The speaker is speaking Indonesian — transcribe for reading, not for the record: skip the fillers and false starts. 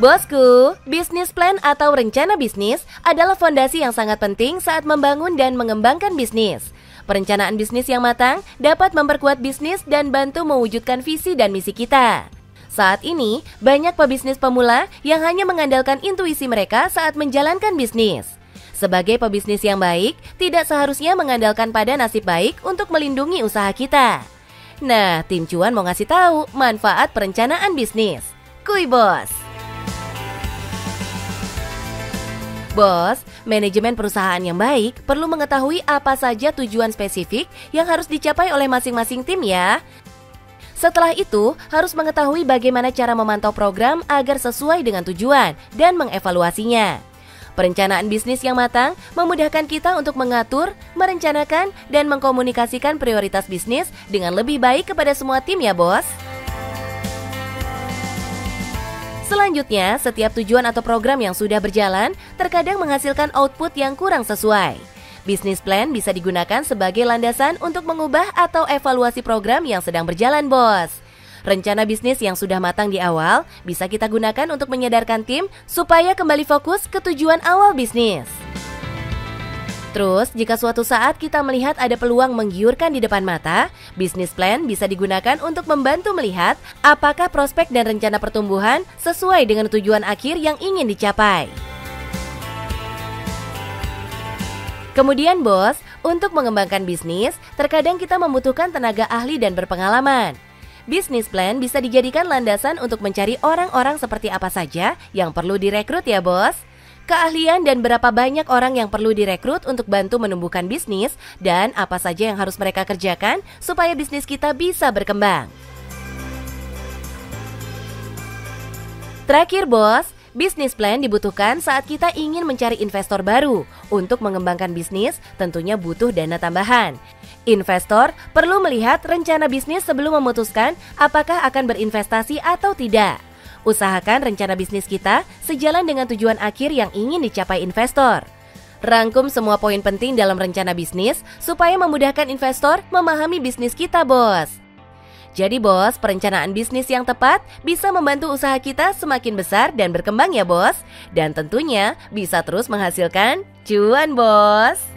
Bosku, bisnis plan atau rencana bisnis adalah fondasi yang sangat penting saat membangun dan mengembangkan bisnis. Perencanaan bisnis yang matang dapat memperkuat bisnis dan bantu mewujudkan visi dan misi kita. Saat ini, banyak pebisnis pemula yang hanya mengandalkan intuisi mereka saat menjalankan bisnis. Sebagai pebisnis yang baik, tidak seharusnya mengandalkan pada nasib baik untuk melindungi usaha kita. Nah, tim cuan mau ngasih tahu manfaat perencanaan bisnis. Kuy bos! Bos, manajemen perusahaan yang baik perlu mengetahui apa saja tujuan spesifik yang harus dicapai oleh masing-masing tim ya. Setelah itu, harus mengetahui bagaimana cara memantau program agar sesuai dengan tujuan dan mengevaluasinya. Perencanaan bisnis yang matang memudahkan kita untuk mengatur, merencanakan, dan mengkomunikasikan prioritas bisnis dengan lebih baik kepada semua tim ya bos. Selanjutnya, setiap tujuan atau program yang sudah berjalan terkadang menghasilkan output yang kurang sesuai. Bisnis plan bisa digunakan sebagai landasan untuk mengubah atau evaluasi program yang sedang berjalan, bos. Rencana bisnis yang sudah matang di awal bisa kita gunakan untuk menyadarkan tim supaya kembali fokus ke tujuan awal bisnis. Terus, jika suatu saat kita melihat ada peluang menggiurkan di depan mata, bisnis plan bisa digunakan untuk membantu melihat apakah prospek dan rencana pertumbuhan sesuai dengan tujuan akhir yang ingin dicapai. Kemudian bos, untuk mengembangkan bisnis, terkadang kita membutuhkan tenaga ahli dan berpengalaman. Bisnis plan bisa dijadikan landasan untuk mencari orang-orang seperti apa saja yang perlu direkrut ya bos. Keahlian dan berapa banyak orang yang perlu direkrut untuk bantu menumbuhkan bisnis dan apa saja yang harus mereka kerjakan supaya bisnis kita bisa berkembang. Terakhir bos, bisnis plan dibutuhkan saat kita ingin mencari investor baru. Untuk mengembangkan bisnis tentunya butuh dana tambahan. Investor perlu melihat rencana bisnis sebelum memutuskan apakah akan berinvestasi atau tidak. Usahakan rencana bisnis kita sejalan dengan tujuan akhir yang ingin dicapai investor. Rangkum semua poin penting dalam rencana bisnis supaya memudahkan investor memahami bisnis kita, bos. Jadi bos, perencanaan bisnis yang tepat bisa membantu usaha kita semakin besar dan berkembang ya bos. Dan tentunya bisa terus menghasilkan cuan, bos.